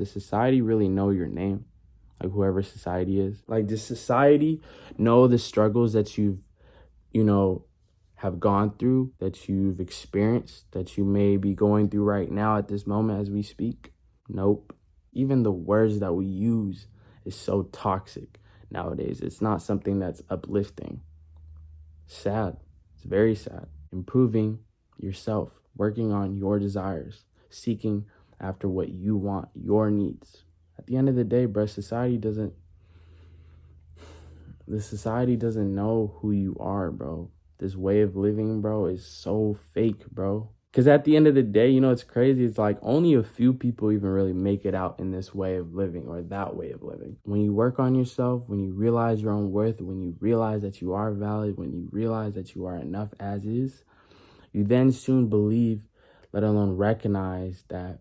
Does society really know your name? Like whoever society is? Like, does society know the struggles that you've, have gone through, that you've experienced, that you may be going through right now at this moment as we speak? Nope. Even the words that we use is so toxic nowadays. It's not something that's uplifting. Sad. It's very sad. Improving yourself, working on your desires, seeking after what you want, your needs. At the end of the day, bro, society doesn't know who you are, bro. This way of living, bro, is so fake, bro. Because at the end of the day, it's crazy. It's like only a few people even really make it out in this way of living or that way of living. When you work on yourself, when you realize your own worth, when you realize that you are valid, when you realize that you are enough as is, you then soon believe, let alone recognize that,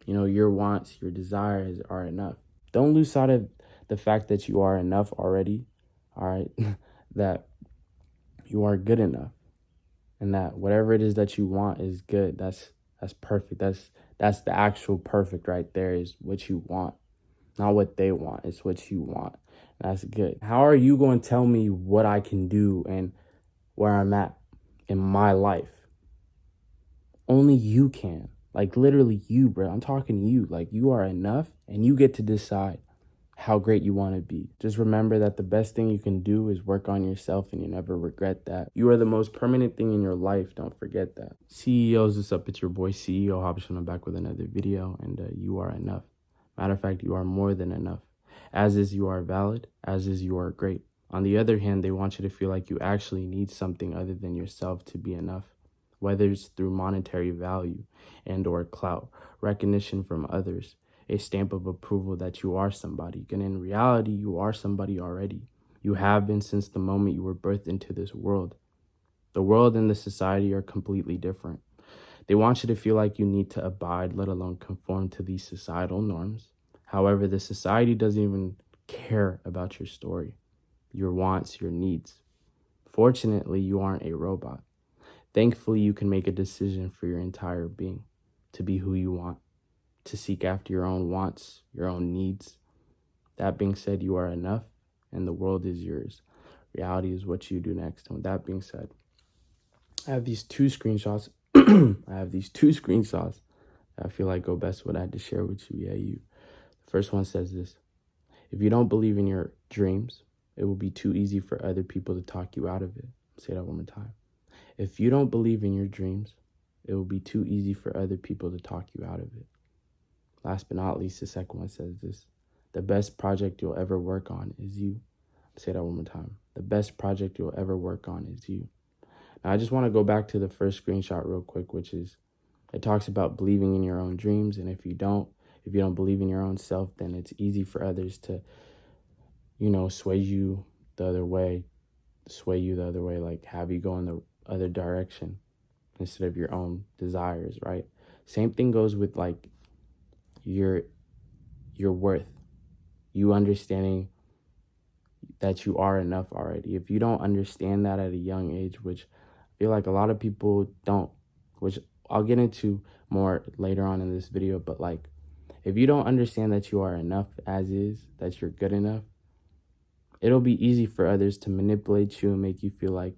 your wants, your desires are enough. Don't lose sight of the fact that you are enough already, all right? That you are good enough. And that whatever it is that you want is good. That's perfect. That's the actual perfect right there, is what you want. Not what they want. It's what you want. That's good. How are you going to tell me what I can do and where I'm at in my life? Only you can. Like literally you, bro. I'm talking to you. Like you are enough and you get to decide how great you want to be. Just remember that the best thing you can do is work on yourself, and you never regret that. You are the most permanent thing in your life. Don't forget that. CEOs, what's up? It's your boy CEO Hobson. I'm back with another video, and you are enough. Matter of fact, you are more than enough. As is, you are valid. As is, you are great. On the other hand, they want you to feel like you actually need something other than yourself to be enough, whether it's through monetary value and or clout, recognition from others, a stamp of approval that you are somebody. And in reality, you are somebody already. You have been since the moment you were birthed into this world. The world and the society are completely different. They want you to feel like you need to abide, let alone conform to these societal norms. However, the society doesn't even care about your story, your wants, your needs. Fortunately, you aren't a robot. Thankfully, you can make a decision for your entire being to be who you want, to seek after your own wants, your own needs. That being said, you are enough and the world is yours. Reality is what you do next. And with that being said, I have these two screenshots. That I feel like go best what I had to share with you. The first one says this: if you don't believe in your dreams, it will be too easy for other people to talk you out of it. Say that one more time. If you don't believe in your dreams, it will be too easy for other people to talk you out of it. Last but not least, the second one says this: the best project you'll ever work on is you. Say that one more time. The best project you'll ever work on is you. Now, I just want to go back to the first screenshot real quick, which is, it talks about believing in your own dreams. And if you don't believe in your own self, then it's easy for others to, sway you the other way, like have you go in the other direction instead of your own desires, right? Same thing goes with like your worth, you understanding that you are enough already. If you don't understand that at a young age, which I feel like a lot of people don't, which I'll get into more later on in this video, but like, if you don't understand that you are enough as is, that you're good enough, it'll be easy for others to manipulate you and make you feel like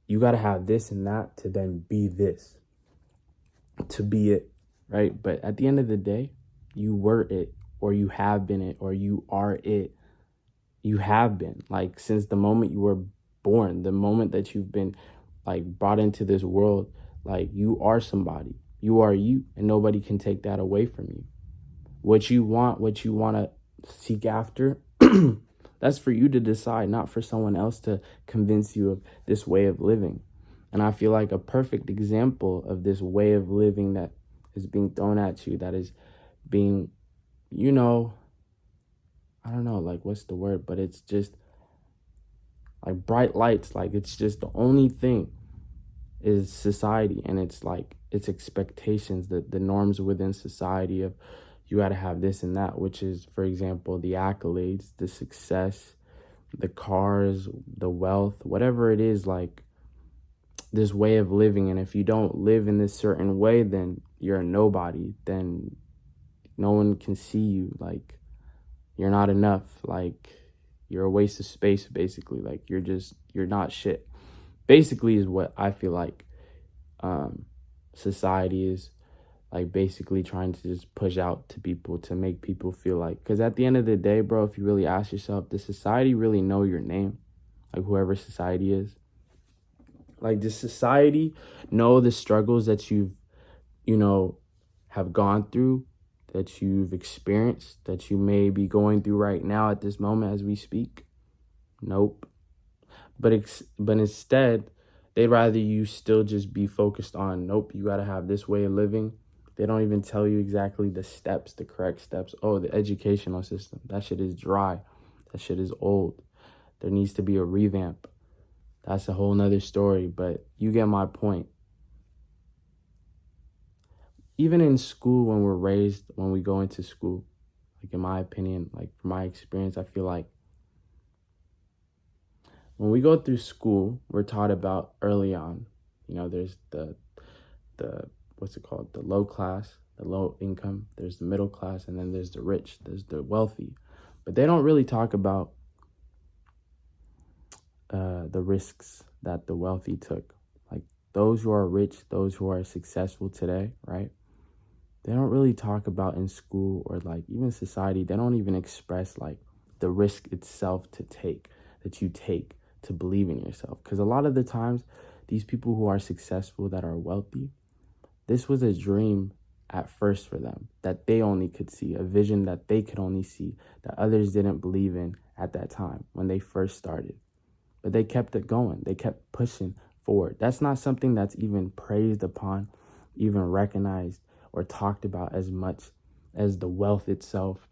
you got to have this and that to then be this, to be it, right? But at the end of the day, you were it, or you have been it, or you are it. You have been, like, since the moment you were born, the moment that you've been like brought into this world, like you are somebody, you are you, and nobody can take that away from you. What you want to seek after, that's for you to decide, not for someone else to convince you of this way of living. And I feel like a perfect example of this way of living that is being thrown at you, that is being, I don't know, like, what's the word? But it's just like bright lights. Like, it's just the only thing is society. And it's like, it's expectations, the norms within society of you got to have this and that, which is, for example, the accolades, the success, the cars, the wealth, whatever it is, like this way of living. And if you don't live in this certain way, then you're a nobody. Then no one can see you. Like, you're not enough. Like, you're a waste of space, basically. Like, you're not shit. Basically is what I feel like society is, like, basically trying to just push out to people to make people feel like, because at the end of the day, bro, if you really ask yourself, does society really know your name? Like, whoever society is. Like, does society know the struggles that have gone through, that you've experienced, that you may be going through right now at this moment as we speak? Nope. But instead, they'd rather you still just be focused on, nope, you got to have this way of living. They don't even tell you exactly the steps, the correct steps. Oh, the educational system, that shit is dry. That shit is old. There needs to be a revamp. That's a whole nother story, but you get my point. Even in school, when we go into school, like, in my opinion, like, from my experience, I feel like when we go through school, we're taught about early on, there's the what's it called? The low class, the low income, there's the middle class, and then there's the rich, there's the wealthy. But they don't really talk about the risks that the wealthy took. Like, those who are rich, those who are successful today, right? They don't really talk about in school, or like even society, they don't even express like the risk itself that you take to believe in yourself. Because a lot of the times, these people who are successful, that are wealthy, this was a dream at first for them that they only could see, a vision that they could only see, that others didn't believe in at that time when they first started. But they kept it going. They kept pushing forward. That's not something that's even praised upon, even recognized or talked about as much as the wealth itself,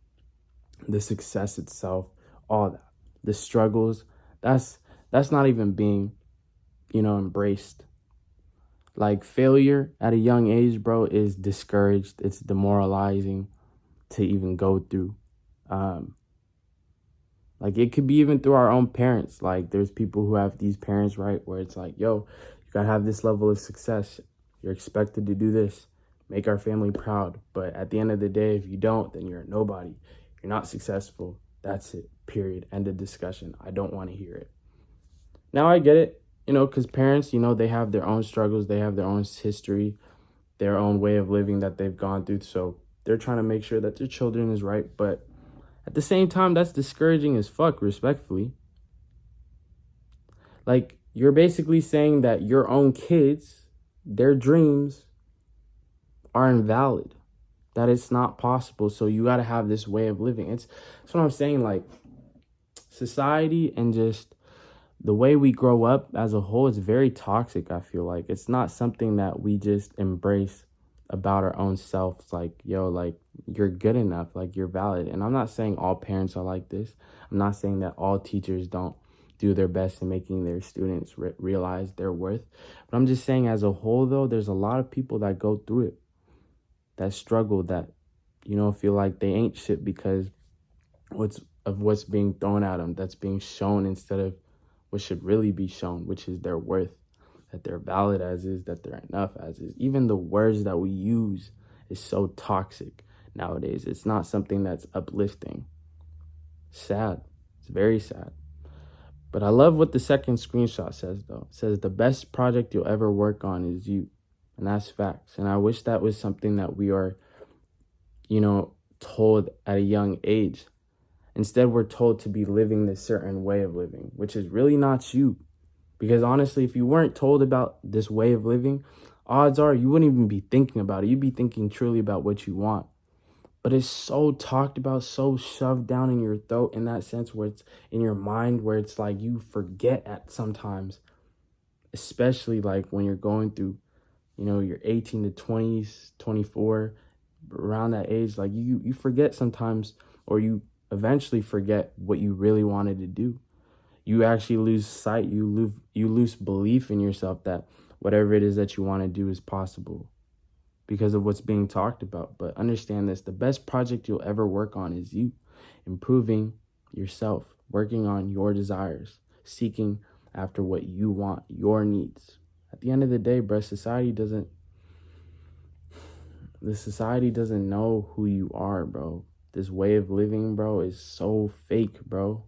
the success itself, all that. The struggles, that's not even being, embraced. Like, failure at a young age, bro, is discouraged. It's demoralizing to even go through. Like, it could be even through our own parents. Like, there's people who have these parents, right, where it's like, yo, you gotta have this level of success. You're expected to do this. Make our family proud. But at the end of the day, if you don't, then you're a nobody. You're not successful. That's it. Period. End of discussion. I don't want to hear it. Now I get it, because parents, they have their own struggles. They have their own history, their own way of living that they've gone through. So they're trying to make sure that their children is right. But at the same time, that's discouraging as fuck, respectfully. Like, you're basically saying that your own kids, their dreams are invalid, that it's not possible. So you got to have this way of living. That's what I'm saying. Like, society and just the way we grow up as a whole is very toxic. I feel like it's not something that we just embrace about our own selves. Like, yo, like, you're good enough, like, you're valid. And I'm not saying all parents are like this. I'm not saying that all teachers don't do their best in making their students realize their worth. But I'm just saying, as a whole, though, there's a lot of people that go through it, that struggle, that, feel like they ain't shit because what's being thrown at them, that's being shown instead of what should really be shown, which is their worth, that they're valid as is, that they're enough as is. Even the words that we use is so toxic nowadays. It's not something that's uplifting. Sad. It's very sad. But I love what the second screenshot says, though. It says, the best project you'll ever work on is you. And that's facts. And I wish that was something that we are, told at a young age. Instead, we're told to be living this certain way of living, which is really not you. Because honestly, if you weren't told about this way of living, odds are you wouldn't even be thinking about it. You'd be thinking truly about what you want. But it's so talked about, so shoved down in your throat, in that sense, where it's in your mind, where it's like you forget at sometimes, especially like when you're going through, your 18 to 20s, 24, around that age, like you forget sometimes, or you eventually forget what you really wanted to do. You actually lose sight, you lose belief in yourself that whatever it is that you want to do is possible because of what's being talked about. But understand this, the best project you'll ever work on is you, improving yourself, working on your desires, seeking after what you want, your needs. At the end of the day, bro, society doesn't, The society doesn't know who you are, bro. This way of living, bro, is so fake, bro.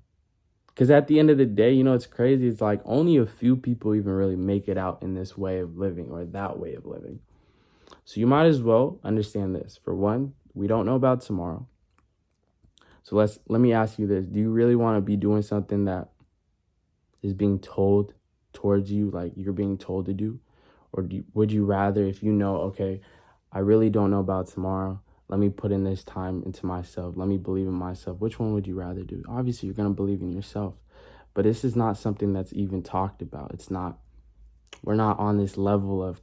Because at the end of the day, you know, it's crazy. It's like only a few people even really make it out in this way of living or that way of living. So you might as well understand this. For one, we don't know about tomorrow. So let me ask you this. Do you really want to be doing something that is being told towards you, like you're being told to do? Or would you rather, if you know, okay, I really don't know about tomorrow, let me put in this time into myself, let me believe in myself, which one would you rather do? Obviously, you're going to believe in yourself. But this is not something that's even talked about. It's not, we're not on this level of,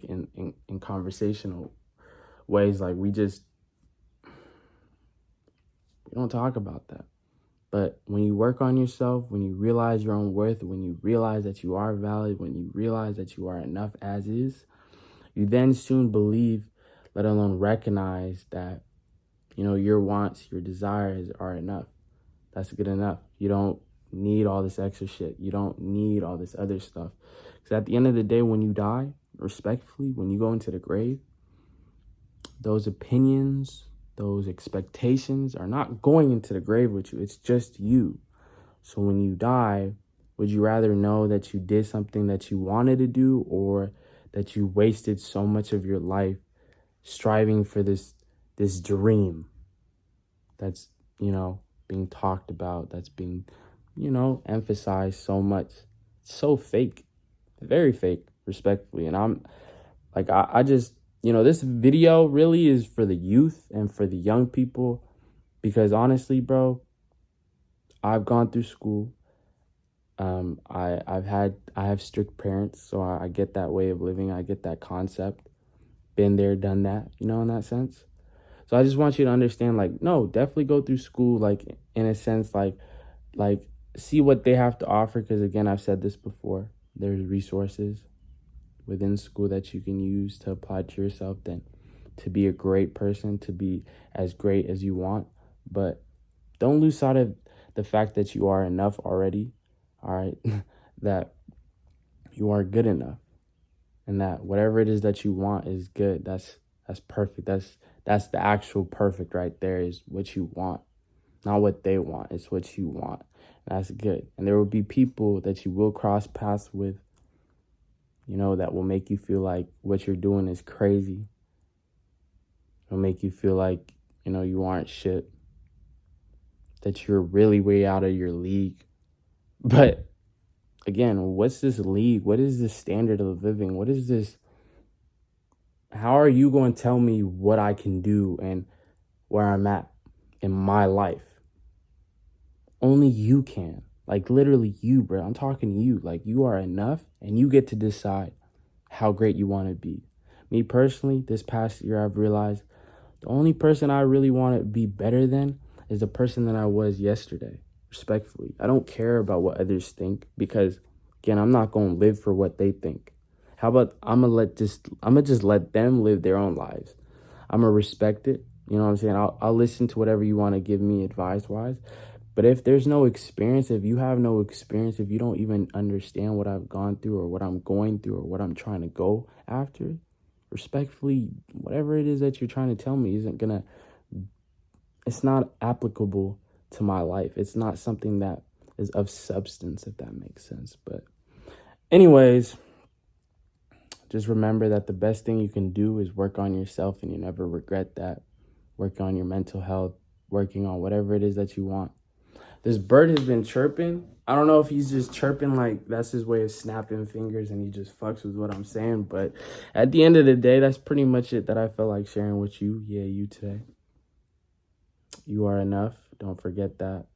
in conversational ways. Like, we don't talk about that. But when you work on yourself, when you realize your own worth, when you realize that you are valid, when you realize that you are enough as is, you then soon believe, let alone recognize that, you know, your wants, your desires are enough. That's good enough. You don't need all this extra shit. You don't need all this other stuff. Because at the end of the day, when you die, respectfully, when you go into the grave, those opinions, those expectations are not going into the grave with you. It's just you. So when you die, would you rather know that you did something that you wanted to do, or that you wasted so much of your life striving for this dream that's, you know, being talked about, that's being, you know, emphasized so much? It's so fake, very fake, respectfully. And I'm like, I just, you know, this video really is for the youth and for the young people, because honestly, bro, I've gone through school. I have strict parents, so I get that way of living. I get that concept. Been there, done that, you know, in that sense. So I just want you to understand, like, no, definitely go through school, like, in a sense, like see what they have to offer. Because again, I've said this before, there's resources within school that you can use to apply to yourself, then to be a great person, to be as great as you want. But don't lose sight of the fact that you are enough already, all right? That you are good enough, and that whatever it is that you want is good. That's perfect. That's the actual perfect right there, is what you want. Not what they want, it's what you want. That's good. And there will be people that you will cross paths with, you know, that will make you feel like what you're doing is crazy. It'll make you feel like, you know, you aren't shit, that you're really way out of your league. But again, what's this league? What is this standard of living? What is this? How are you going to tell me what I can do and where I'm at in my life? Only you can. Like, literally you, bro. I'm talking to you. Like, you are enough, and you get to decide how great you want to be. Me personally, this past year, I've realized the only person I really want to be better than is the person that I was yesterday, respectfully. I don't care about what others think, because, again, I'm not going to live for what they think. How about I'm going to just let them live their own lives. I'm going to respect it. You know what I'm saying? I'll listen to whatever you want to give me advice-wise. But if there's no experience, if you have no experience, if you don't even understand what I've gone through or what I'm going through or what I'm trying to go after, respectfully, whatever it is that you're trying to tell me it's not applicable to my life. It's not something that is of substance, if that makes sense. But anyways, just remember that the best thing you can do is work on yourself, and you never regret that. Work on your mental health, working on whatever it is that you want. This bird has been chirping. I don't know if he's just chirping like that's his way of snapping fingers and he just fucks with what I'm saying. But at the end of the day, that's pretty much it that I felt like sharing with you. Yeah, you today. You are enough. Don't forget that.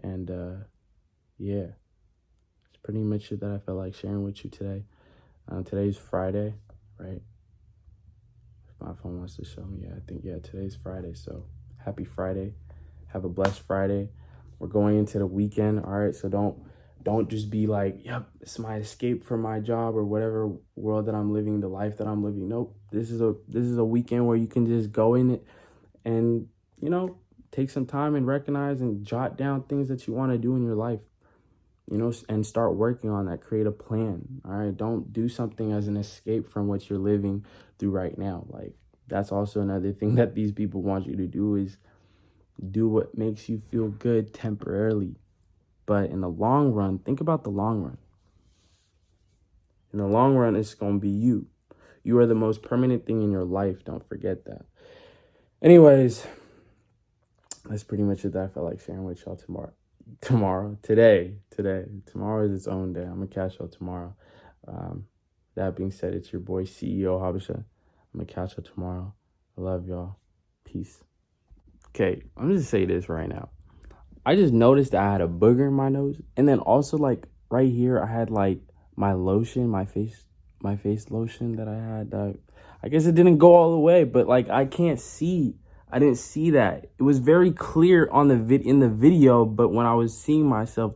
And yeah, it's pretty much it that I felt like sharing with you today. Today's Friday, right? If my phone wants to show me. Today's Friday. So happy Friday. Have a blessed Friday. We're going into the weekend, all right? So don't just be like, yep, it's my escape from my job or whatever world that I'm living, the life that I'm living. Nope, this is a weekend where you can just go in it and, you know, take some time and recognize and jot down things that you want to do in your life, you know, and start working on that. Create a plan, all right? Don't do something as an escape from what you're living through right now. Like, That's also another thing that these people want you to do, is do what makes you feel good temporarily. But in the long run, think about the long run. In the long run, it's going to be you. You are the most permanent thing in your life. Don't forget that. Anyways, that's pretty much it that I felt like sharing with y'all today. Tomorrow is its own day. I'm going to catch y'all tomorrow. That being said, it's your boy CEO Habesha. I'm going to catch y'all tomorrow. I love y'all. Peace. Okay, I'm just say this right now. I just noticed that I had a booger in my nose, and then also like right here I had like my lotion, my face lotion that I had. I guess it didn't go all the way, but like I didn't see that. It was very clear on in the video, but when I was seeing myself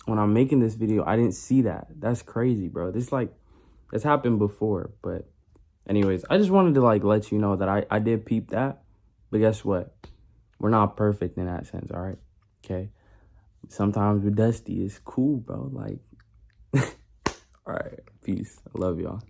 when I'm making this video, I didn't see that. That's crazy, bro. This happened before, but anyways, I just wanted to like let you know that I did peep that. But guess what? We're not perfect in that sense, all right? Okay? Sometimes we're dusty. It's cool, bro. Like, all right. Peace. I love y'all.